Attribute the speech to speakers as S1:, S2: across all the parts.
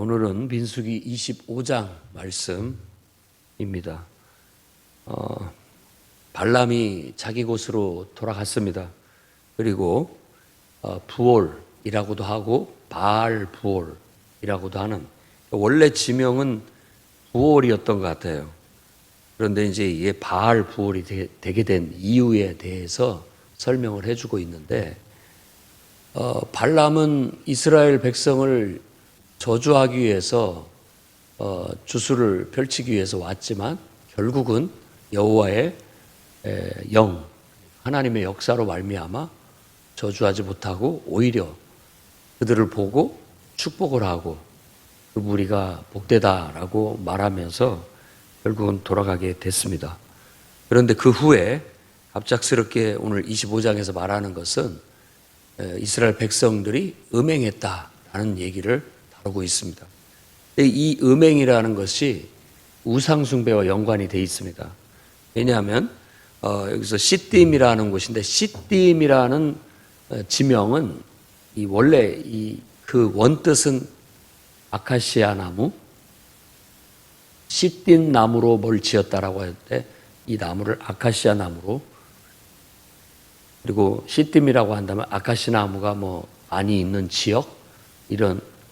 S1: 오늘은 민수기 25장 말씀입니다. 발람이 자기 곳으로 돌아갔습니다. 그리고 부올이라고도 하고 바알 부올이라고도 하는, 원래 지명은 부올이었던 것 같아요. 그런데 이제 이게 바알 부올이 되게 된 이유에 대해서 설명을 해주고 있는데, 발람은 이스라엘 백성을 저주하기 위해서 주술을 펼치기 위해서 왔지만 결국은 여호와의 영, 하나님의 역사로 말미암아 저주하지 못하고 오히려 그들을 보고 축복을 하고 그 무리가 복되다라고 말하면서 결국은 돌아가게 됐습니다. 그런데 그 후에 갑작스럽게 오늘 25장에서 말하는 것은 이스라엘 백성들이 음행했다라는 얘기를 다루고 있습니다. 이 음행이라는 것이 우상숭배와 연관이 되어 있습니다. 왜냐하면 여기서 시딤이라는 곳인데, 시딤이라는 지명은 원래 그 원뜻은 아카시아 나무, 시딤 나무로 뭘 지었다라고 할 때 이 나무를 아카시아 나무로, 그리고 시딤이라고 한다면 아카시아 나무가 많이 있는 지역,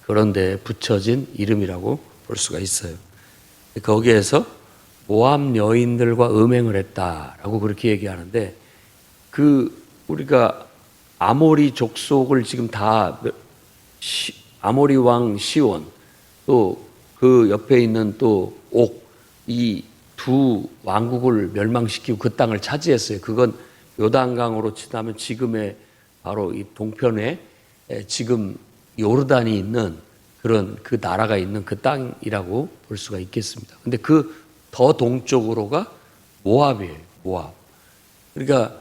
S1: 그런 데에 붙여진 이름이라고 볼 수가 있어요. 거기에서 모압 여인들과 음행을 했다라고 그렇게 얘기하는데, 우리가 아모리 족속을 지금 다, 아모리 왕 시온, 또 그 옆에 있는 또 옥, 이 두 왕국을 멸망시키고 그 땅을 차지했어요. 그건 요단강으로 치다면 지금의 바로 이 동편에 지금 요르단이 있는 그 나라가 있는 그 땅이라고 볼 수가 있겠습니다. 근데 그 더 동쪽으로가 모압이에요. 모압. 그러니까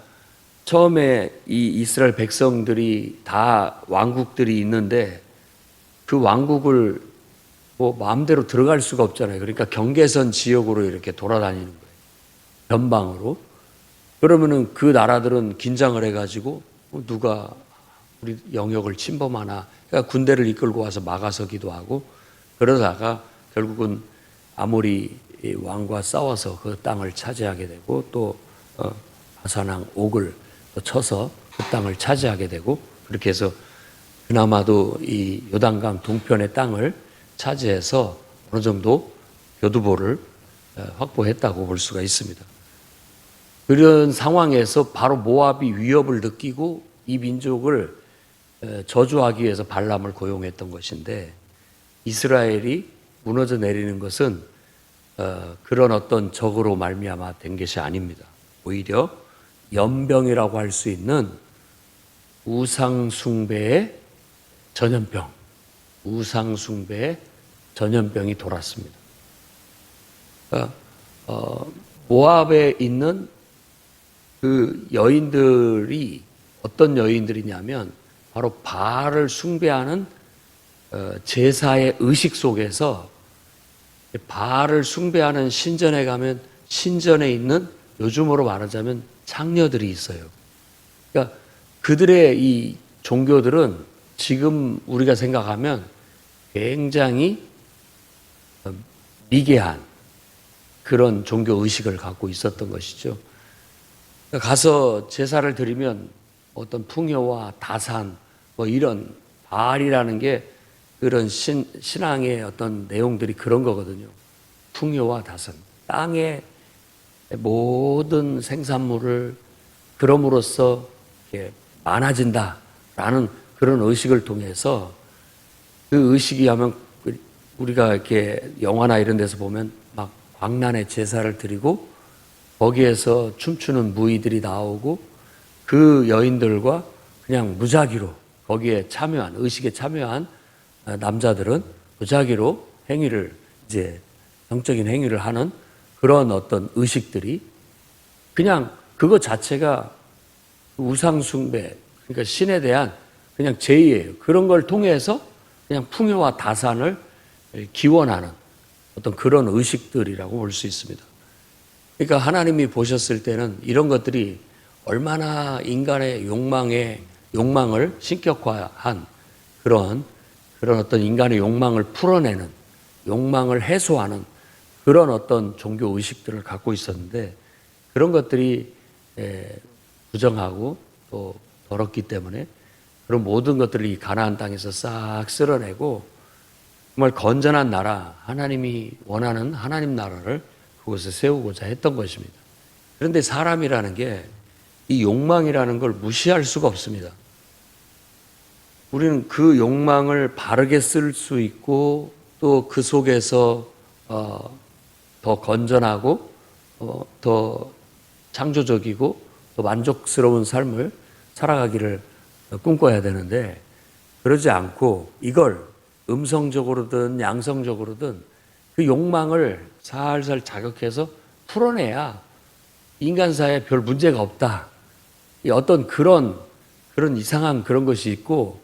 S1: 처음에 이 이스라엘 백성들이 다 왕국들이 있는데 그 왕국을 마음대로 들어갈 수가 없잖아요. 그러니까 경계선 지역으로 이렇게 돌아다니는 거예요. 변방으로. 그러면은 그 나라들은 긴장을 해가지고 누가 우리 영역을 침범하나, 그러니까 군대를 이끌고 와서 막아서기도 하고, 그러다가 결국은 아모리 왕과 싸워서 그 땅을 차지하게 되고, 또 바산왕 옥을 쳐서 그 땅을 차지하게 되고, 그렇게 해서 그나마도 이 요단강 동편의 땅을 차지해서 어느 정도 교두보를 확보했다고 볼 수가 있습니다. 그런 상황에서 바로 모압이 위협을 느끼고 이 민족을 저주하기 위해서 발람을 고용했던 것인데, 이스라엘이 무너져 내리는 것은 그런 어떤 적으로 말미암아 된 것이 아닙니다. 오히려 연병이라고 할 수 있는 우상숭배의 전염병, 우상숭배의 전염병이 돌았습니다. 그러니까 모압에 있는 그 여인들이 어떤 여인들이냐면 바로 바알을 숭배하는 제사의 의식 속에서, 바알을 숭배하는 신전에 가면 신전에 있는, 요즘으로 말하자면 창녀들이 있어요. 그러니까 그들의 이 종교들은 지금 우리가 생각하면 굉장히 미개한 그런 종교 의식을 갖고 있었던 것이죠. 가서 제사를 드리면 어떤 풍요와 다산, 이런 바알이라는 게 그런 신앙의 어떤 내용들이 그런 거거든요. 풍요와 다산, 땅의 모든 생산물을 그럼으로써 이렇게 많아진다라는 그런 의식을 통해서, 그 의식이 하면 우리가 이렇게 영화나 이런 데서 보면 막 광란의 제사를 드리고 거기에서 춤추는 무희들이 나오고 그 여인들과 그냥 무작위로 거기에 참여한, 의식에 참여한 남자들은 무작위로 행위를, 이제 성적인 행위를 하는 그런 어떤 의식들이, 그냥 그거 자체가 우상숭배, 그러니까 신에 대한 그냥 제의예요. 그런 걸 통해서 그냥 풍요와 다산을 기원하는 어떤 그런 의식들이라고 볼 수 있습니다. 그러니까 하나님이 보셨을 때는 이런 것들이 얼마나 인간의 욕망을 신격화한 그런 그런 어떤 인간의 욕망을 풀어내는, 욕망을 해소하는 그런 어떤 종교 의식들을 갖고 있었는데, 그런 것들이 부정하고 또 더럽기 때문에 그런 모든 것들을 이 가나안 땅에서 싹 쓸어내고 정말 건전한 나라, 하나님이 원하는 하나님 나라를 그곳에 세우고자 했던 것입니다. 그런데 사람이라는 게 이 욕망이라는 걸 무시할 수가 없습니다. 우리는 그 욕망을 바르게 쓸 수 있고 또 그 속에서 더 건전하고 더 창조적이고 더 만족스러운 삶을 살아가기를 꿈꿔야 되는데, 그러지 않고 이걸 음성적으로든 양성적으로든 그 욕망을 살살 자극해서 풀어내야 인간사에 별 문제가 없다. 어떤 그런 이상한 그런 것이 있고,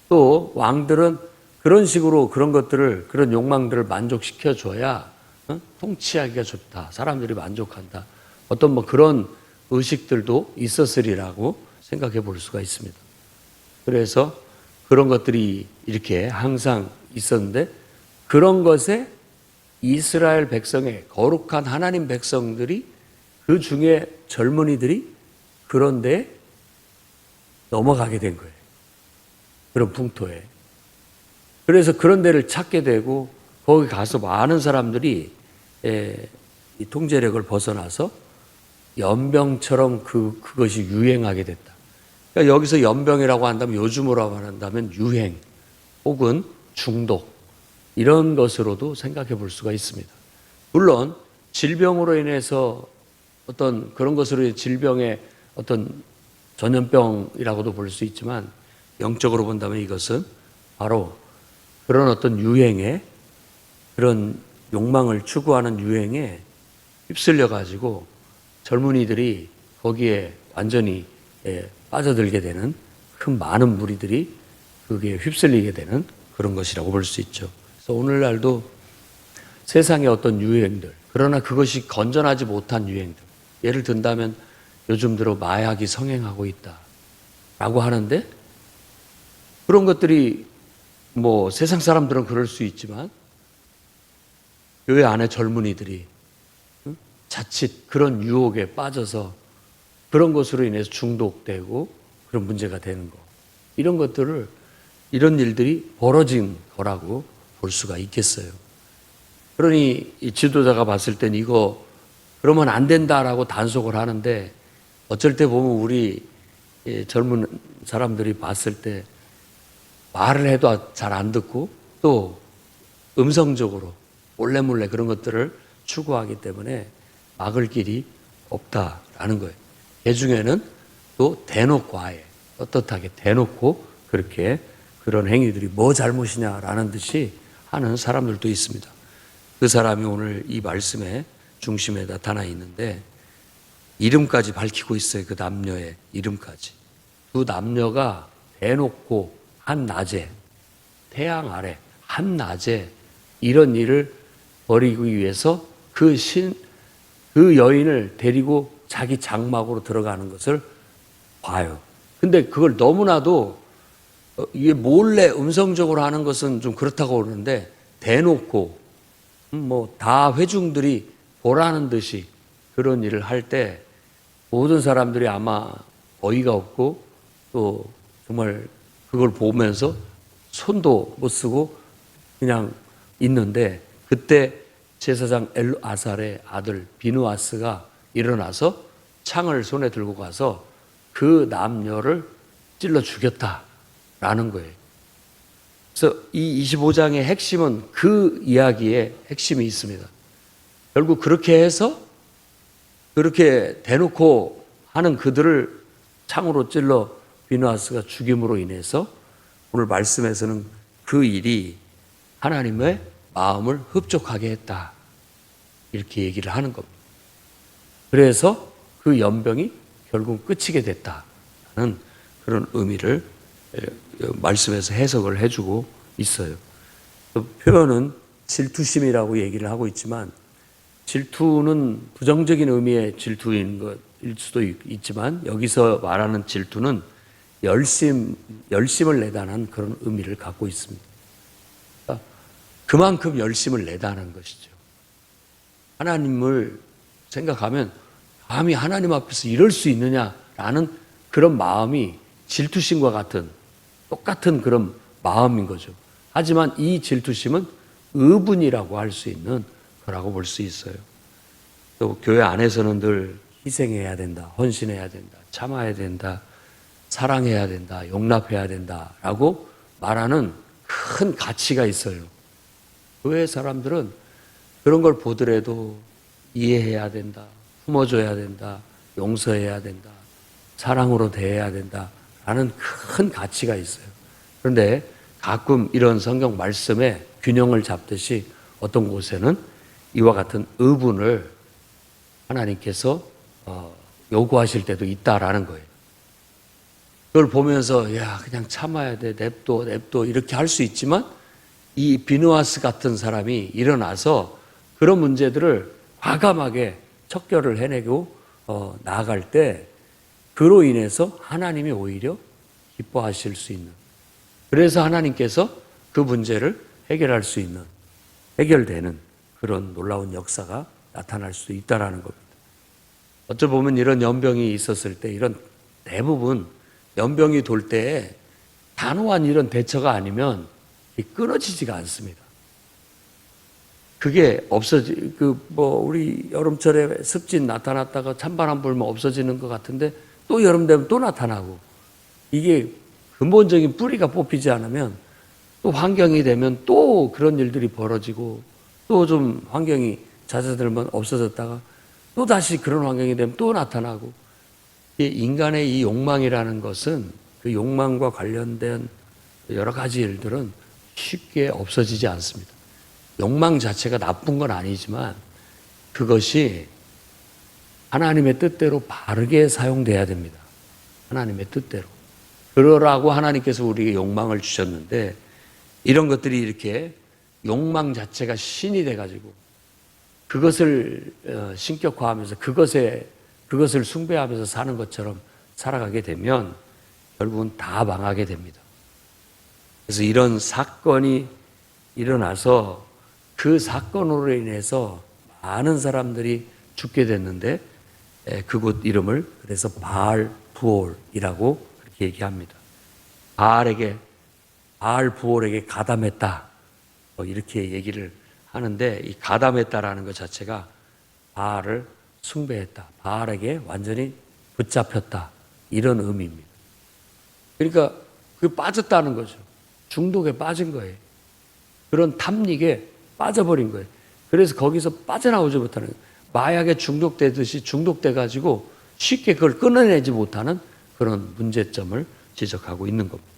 S1: 또 왕들은 그런 식으로 그런 것들을, 그런 욕망들을 만족시켜 줘야 통치하기가 좋다. 사람들이 만족한다. 어떤 뭐 그런 의식들도 있었으리라고 생각해 볼 수가 있습니다. 그래서 그런 것들이 이렇게 항상 있었는데, 그런 것에 이스라엘 백성의 거룩한 하나님 백성들이, 그 중에 젊은이들이 그런데 넘어가게 된 거예요. 그런 풍토에. 그래서 그런 데를 찾게 되고, 거기 가서 많은 사람들이 이 통제력을 벗어나서 연병처럼 그것이 유행하게 됐다. 그러니까 여기서 연병이라고 한다면, 요즘으로 한다면 유행 혹은 중독, 이런 것으로도 생각해 볼 수가 있습니다. 물론 질병으로 인해서 어떤 그런 것으로 질병의 어떤 전염병이라고도 볼 수 있지만, 영적으로 본다면 이것은 바로 그런 어떤 유행에, 그런 욕망을 추구하는 유행에 휩쓸려 가지고 젊은이들이 거기에 완전히 빠져들게 되는, 큰 많은 무리들이 거기에 휩쓸리게 되는 그런 것이라고 볼 수 있죠. 그래서 오늘날도 세상의 어떤 유행들, 그러나 그것이 건전하지 못한 유행들, 예를 든다면 요즘 들어 마약이 성행하고 있다라고 하는데, 그런 것들이 뭐 세상 사람들은 그럴 수 있지만 교회 안에 젊은이들이 자칫 그런 유혹에 빠져서 그런 것으로 인해서 중독되고 그런 문제가 되는 것, 이런 것들을, 이런 일들이 벌어진 거라고 볼 수가 있겠어요. 그러니 이 지도자가 봤을 땐 이거 그러면 안 된다라고 단속을 하는데, 어쩔 때 보면 우리 젊은 사람들이 봤을 때 말을 해도 잘 안 듣고 또 음성적으로 몰래 그런 것들을 추구하기 때문에 막을 길이 없다라는 거예요. 그 중에는 또 대놓고, 아예 떳떳하게 대놓고 그렇게 그런 행위들이 뭐 잘못이냐라는 듯이 하는 사람들도 있습니다. 그 사람이 오늘 이 말씀의 중심에 나타나 있는데, 이름까지 밝히고 있어요. 그 남녀의 이름까지. 두 남녀가 대놓고 한낮에, 태양 아래 한낮에 이런 일을 벌이기 위해서 그 여인을 데리고 자기 장막으로 들어가는 것을 봐요. 근데 그걸 너무나도 이게 몰래 음성적으로 하는 것은 좀 그렇다고 그러는데, 대놓고 뭐 다 회중들이 보라는 듯이 그런 일을 할 때 모든 사람들이 아마 어이가 없고 또 정말 그걸 보면서 손도 못 쓰고 그냥 있는데, 그때 제사장 엘아살의 아들 비누아스가 일어나서 창을 손에 들고 가서 그 남녀를 찔러 죽였다라는 거예요. 그래서 이 25장의 핵심은 그 이야기에 핵심이 있습니다. 결국 그렇게 해서, 그렇게 대놓고 하는 그들을 창으로 찔러 비누아스가 죽임으로 인해서 오늘 말씀에서는 그 일이 하나님의 마음을 흡족하게 했다, 이렇게 얘기를 하는 겁니다. 그래서 그 연병이 결국 끝이게 됐다는 그런 의미를 말씀에서 해석을 해주고 있어요. 표현은 질투심이라고 얘기를 하고 있지만, 질투는 부정적인 의미의 질투인 것일 수도 있지만, 여기서 말하는 질투는 열심을 내다는 그런 의미를 갖고 있습니다. 그만큼 열심을 내다는 것이죠. 하나님을 생각하면 감히 하나님 앞에서 이럴 수 있느냐라는 그런 마음이 질투심과 같은 똑같은 그런 마음인 거죠. 하지만 이 질투심은 의분이라고 할 수 있는 거라고 볼 수 있어요. 또 교회 안에서는 늘 희생해야 된다, 헌신해야 된다, 참아야 된다, 사랑해야 된다, 용납해야 된다라고 말하는 큰 가치가 있어요. 교회 사람들은 그런 걸 보더라도 이해해야 된다, 품어줘야 된다, 용서해야 된다, 사랑으로 대해야 된다라는 큰 가치가 있어요. 그런데 가끔 이런 성경 말씀에 균형을 잡듯이 어떤 곳에는 이와 같은 의분을 하나님께서 요구하실 때도 있다라는 거예요. 그걸 보면서 야 그냥 참아야 돼, 냅둬 이렇게 할 수 있지만 이 비누아스 같은 사람이 일어나서 그런 문제들을 과감하게 척결을 해내고 나아갈 때 그로 인해서 하나님이 오히려 기뻐하실 수 있는, 그래서 하나님께서 그 문제를 해결할 수 있는, 해결되는 그런 놀라운 역사가 나타날 수도 있다라는 겁니다. 어쩌 보면 이런 연병이 있었을 때 이런 대부분 연병이 돌 때에 단호한 이런 대처가 아니면 끊어지지가 않습니다. 그게 우리 여름철에 습진 나타났다가 찬바람 불면 없어지는 것 같은데 또 여름 되면 또 나타나고, 이게 근본적인 뿌리가 뽑히지 않으면 또 환경이 되면 또 그런 일들이 벌어지고, 또 좀 환경이 잦아들면 없어졌다가 또 다시 그런 환경이 되면 또 나타나고, 인간의 이 욕망이라는 것은 그 욕망과 관련된 여러 가지 일들은 쉽게 없어지지 않습니다. 욕망 자체가 나쁜 건 아니지만 그것이 하나님의 뜻대로 바르게 사용돼야 됩니다. 하나님의 뜻대로. 그러라고 하나님께서 우리에게 욕망을 주셨는데, 이런 것들이 이렇게 욕망 자체가 신이 돼가지고 그것을 신격화하면서 그것을 숭배하면서 사는 것처럼 살아가게 되면 결국은 다 망하게 됩니다. 그래서 이런 사건이 일어나서 그 사건으로 인해서 많은 사람들이 죽게 됐는데 그곳 이름을 그래서 바알 부올이라고 그렇게 얘기합니다. 바알 부올에게 가담했다, 이렇게 얘기를 하는데, 이 가담했다라는 것 자체가 바알을 숭배했다, 바알에게 완전히 붙잡혔다, 이런 의미입니다. 그러니까 그게 빠졌다는 거죠. 중독에 빠진 거예요. 그런 탐닉에 빠져버린 거예요. 그래서 거기서 빠져나오지 못하는 거예요. 마약에 중독되듯이 중독돼가지고 쉽게 그걸 끊어내지 못하는 그런 문제점을 지적하고 있는 겁니다.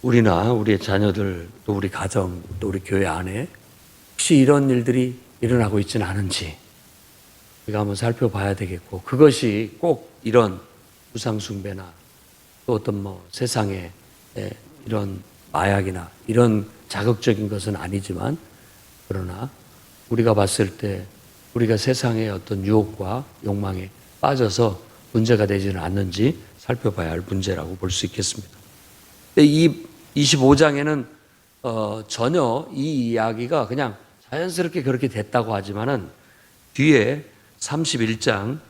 S1: 우리나 우리의 자녀들, 또 우리 가정, 또 우리 교회 안에 혹시 이런 일들이 일어나고 있지는 않은지 우리가 한번 살펴봐야 되겠고, 그것이 꼭 이런 우상숭배나 또 어떤 세상에 이런 마약이나 이런 자극적인 것은 아니지만, 그러나 우리가 봤을 때 우리가 세상의 어떤 유혹과 욕망에 빠져서 문제가 되지는 않는지 살펴봐야 할 문제라고 볼 수 있겠습니다. 이 25장에는 전혀 이 이야기가 그냥 자연스럽게 그렇게 됐다고 하지만은 뒤에 31장,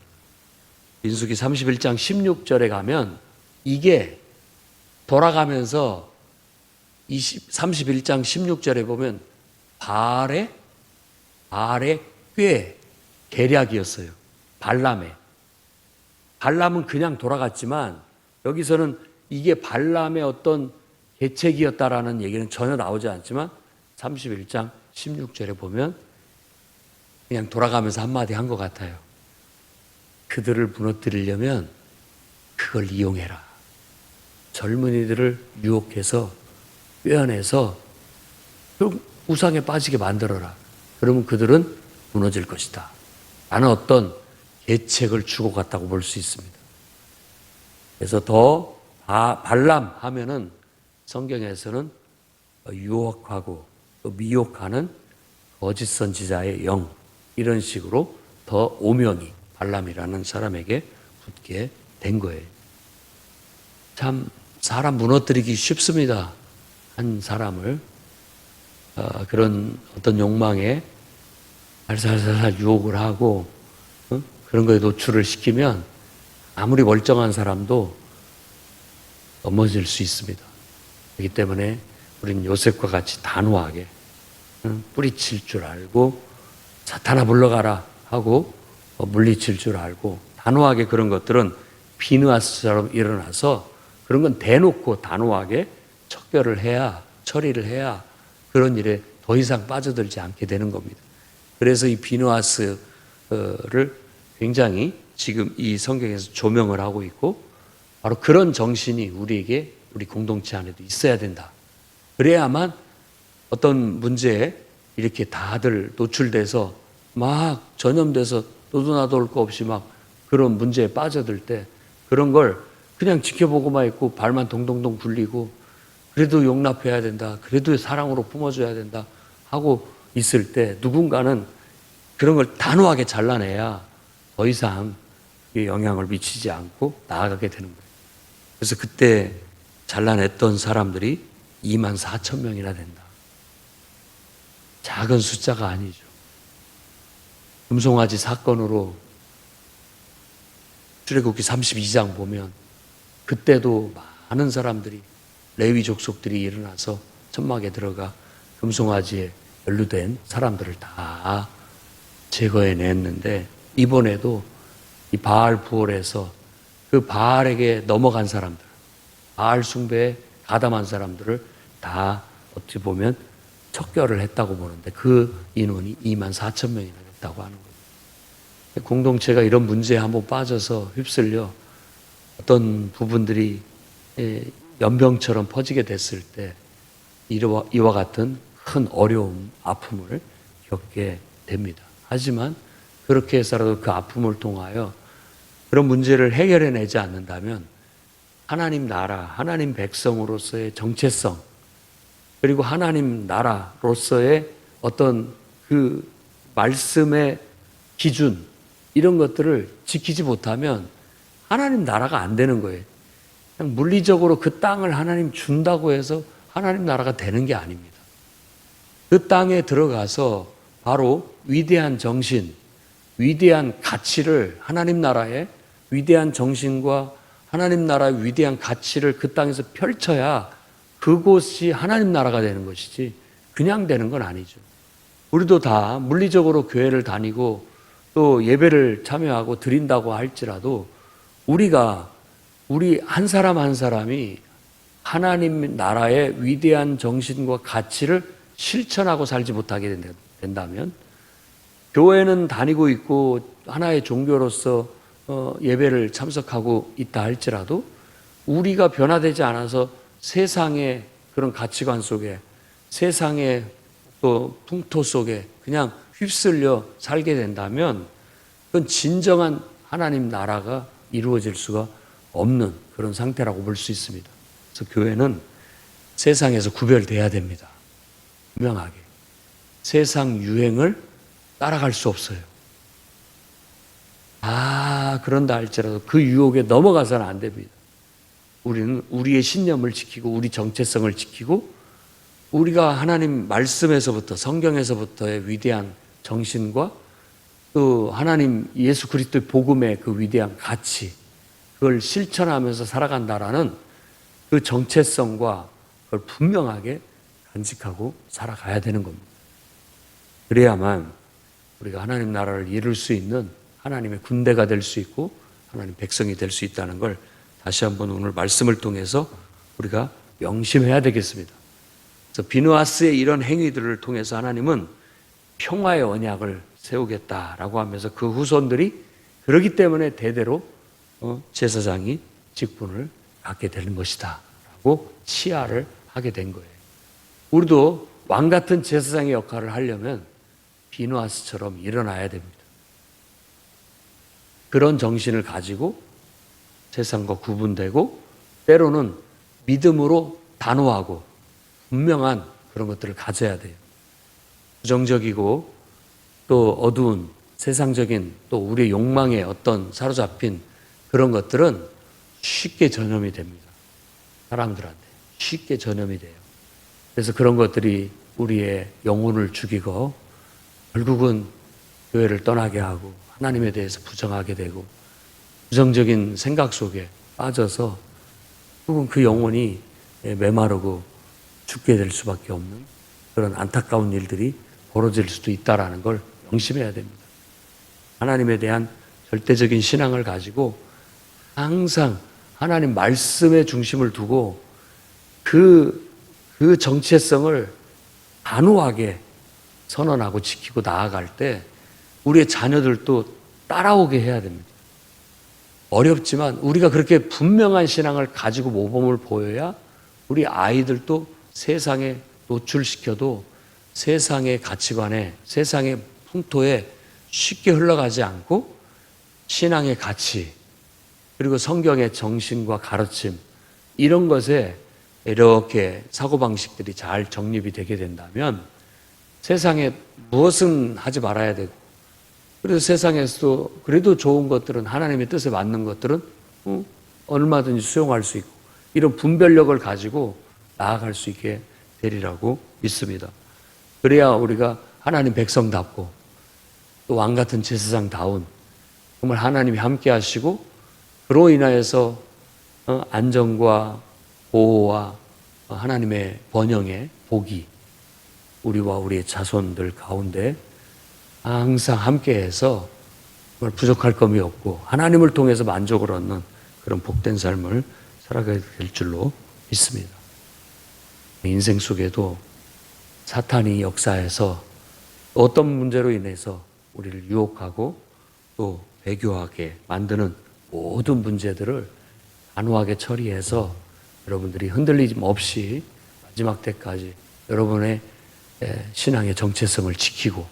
S1: 민수기 31장 16절에 가면 이게 돌아가면서 31장 16절에 보면 바알의 꽤 계략이었어요. 발람은 그냥 돌아갔지만 여기서는 이게 발람의 어떤 계책이었다라는 얘기는 전혀 나오지 않지만 31장 16절에 보면 그냥 돌아가면서 한마디 한 것 같아요. 그들을 무너뜨리려면 그걸 이용해라. 젊은이들을 유혹해서 꿰어내서 우상에 빠지게 만들어라. 그러면 그들은 무너질 것이다. 라는 어떤 계책을 주고 갔다고 볼 수 있습니다. 그래서 발람 하면은 성경에서는 유혹하고 또 미혹하는 거짓 선지자의 영, 이런 식으로 더 오명이 발람이라는 사람에게 붙게 된 거예요. 참 사람 무너뜨리기 쉽습니다. 한 사람을 그런 어떤 욕망에 살살살살 유혹을 하고 그런 거에 노출을 시키면 아무리 멀쩡한 사람도 넘어질 수 있습니다. 그렇기 때문에 우리는 요셉과 같이 단호하게 뿌리칠 줄 알고 사탄아 물러가라 하고 물리칠 줄 알고 단호하게 그런 것들은 비느하스처럼 일어나서 그런 건 대놓고 단호하게 척결을 해야 처리를 해야 그런 일에 더 이상 빠져들지 않게 되는 겁니다. 그래서 이 비느하스를 굉장히 지금 이 성경에서 조명을 하고 있고 바로 그런 정신이 우리에게 우리 공동체 안에도 있어야 된다. 그래야만 어떤 문제에 이렇게 다들 노출돼서 막 전염돼서 너도 나도 올 거 없이 막 그런 문제에 빠져들 때 그런 걸 그냥 지켜보고만 있고 발만 동동동 굴리고 그래도 용납해야 된다. 그래도 사랑으로 품어줘야 된다. 하고 있을 때 누군가는 그런 걸 단호하게 잘라내야 더 이상 영향을 미치지 않고 나아가게 되는 거예요. 그래서 그때 잘라냈던 사람들이 24,000명이나 된다. 작은 숫자가 아니죠. 금송아지 사건으로 출애굽기 32장 보면 그때도 많은 사람들이 레위 족속들이 일어나서 천막에 들어가 금송아지에 연루된 사람들을 다 제거해냈는데 이번에도 이 바알 부올에서 그 바알에게 넘어간 사람들, 바알 숭배에 가담한 사람들을 다 어찌 보면 척결을 했다고 보는데 그 인원이 24,000명이나 됐다고 하는 거예요. 공동체가 이런 문제에 한번 빠져서 휩쓸려 어떤 부분들이 연병처럼 퍼지게 됐을 때 이와 같은 큰 어려움, 아픔을 겪게 됩니다. 하지만 그렇게 해서라도 그 아픔을 통하여 그런 문제를 해결해내지 않는다면 하나님 나라, 하나님 백성으로서의 정체성 그리고 하나님 나라로서의 어떤 그 말씀의 기준 이런 것들을 지키지 못하면 하나님 나라가 안 되는 거예요. 그냥 물리적으로 그 땅을 하나님 준다고 해서 하나님 나라가 되는 게 아닙니다. 그 땅에 들어가서 바로 위대한 정신, 위대한 가치를 하나님 나라의 위대한 정신과 하나님 나라의 위대한 가치를 그 땅에서 펼쳐야 그곳이 하나님 나라가 되는 것이지 그냥 되는 건 아니죠. 우리도 다 물리적으로 교회를 다니고 또 예배를 참여하고 드린다고 할지라도 우리 한 사람 한 사람이 하나님 나라의 위대한 정신과 가치를 실천하고 살지 못하게 된다면 교회는 다니고 있고 하나의 종교로서 예배를 참석하고 있다 할지라도 우리가 변화되지 않아서 세상의 그런 가치관 속에 세상의 또 풍토 속에 그냥 휩쓸려 살게 된다면 그건 진정한 하나님 나라가 이루어질 수가 없는 그런 상태라고 볼 수 있습니다. 그래서 교회는 세상에서 구별돼야 됩니다. 분명하게. 세상 유행을 따라갈 수 없어요. 그런다 할지라도 그 유혹에 넘어가서는 안 됩니다. 우리는 우리의 신념을 지키고 우리 정체성을 지키고 우리가 하나님 말씀에서부터 성경에서부터의 위대한 정신과 또 하나님 예수 그리스도의 복음의 그 위대한 가치 그걸 실천하면서 살아간다라는 그 정체성과 그걸 분명하게 간직하고 살아가야 되는 겁니다. 그래야만 우리가 하나님 나라를 이룰 수 있는 하나님의 군대가 될 수 있고 하나님 백성이 될 수 있다는 걸 다시 한번 오늘 말씀을 통해서 우리가 명심해야 되겠습니다. 그래서 비느하스의 이런 행위들을 통해서 하나님은 평화의 언약을 세우겠다라고 하면서 그 후손들이 그러기 때문에 대대로 제사장이 직분을 갖게 되는 것이다 라고 치하를 하게 된 거예요. 우리도 왕 같은 제사장의 역할을 하려면 비느하스처럼 일어나야 됩니다. 그런 정신을 가지고 세상과 구분되고 때로는 믿음으로 단호하고 분명한 그런 것들을 가져야 돼요. 부정적이고 또 어두운 세상적인 또 우리의 욕망에 어떤 사로잡힌 그런 것들은 쉽게 전염이 됩니다. 사람들한테 쉽게 전염이 돼요. 그래서 그런 것들이 우리의 영혼을 죽이고 결국은 교회를 떠나게 하고 하나님에 대해서 부정하게 되고 부정적인 생각 속에 빠져서 결국은 그 영혼이 메마르고 죽게 될 수밖에 없는 그런 안타까운 일들이 벌어질 수도 있다는 걸 명심해야 됩니다. 하나님에 대한 절대적인 신앙을 가지고 항상 하나님 말씀의 중심을 두고 그 정체성을 단호하게 선언하고 지키고 나아갈 때 우리의 자녀들도 따라오게 해야 됩니다. 어렵지만 우리가 그렇게 분명한 신앙을 가지고 모범을 보여야 우리 아이들도 세상에 노출시켜도 세상의 가치관에, 세상의 풍토에 쉽게 흘러가지 않고 신앙의 가치, 그리고 성경의 정신과 가르침, 이런 것에 이렇게 사고방식들이 잘 정립이 되게 된다면 세상에 무엇은 하지 말아야 되고, 그래서 세상에서도 그래도 좋은 것들은, 하나님의 뜻에 맞는 것들은 얼마든지 수용할 수 있고, 이런 분별력을 가지고 나아갈 수 있게 되리라고 믿습니다. 그래야 우리가 하나님 백성답고 또 왕같은 제사장다운 정말 하나님이 함께 하시고 그로 인하여서 안정과 보호와 하나님의 번영의 복이 우리와 우리의 자손들 가운데 항상 함께해서 정말 부족할 것이 없고 하나님을 통해서 만족을 얻는 그런 복된 삶을 살아가게 될 줄로 믿습니다. 인생 속에도 사탄이 역사해서 어떤 문제로 인해서 우리를 유혹하고 또 배교하게 만드는 모든 문제들을 단호하게 처리해서 여러분들이 흔들리짐 없이 마지막 때까지 여러분의 신앙의 정체성을 지키고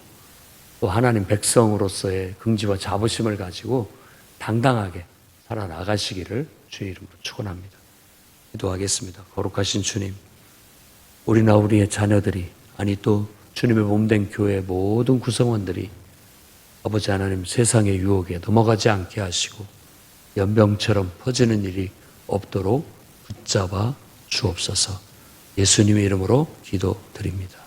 S1: 또 하나님 백성으로서의 긍지와 자부심을 가지고 당당하게 살아나가시기를 주의 이름으로 축원합니다. 기도하겠습니다. 거룩하신 주님, 우리나 우리의 자녀들이, 아니 또 주님의 몸된 교회 모든 구성원들이 아버지 하나님 세상의 유혹에 넘어가지 않게 하시고 연병처럼 퍼지는 일이 없도록 붙잡아 주옵소서. 예수님의 이름으로 기도드립니다.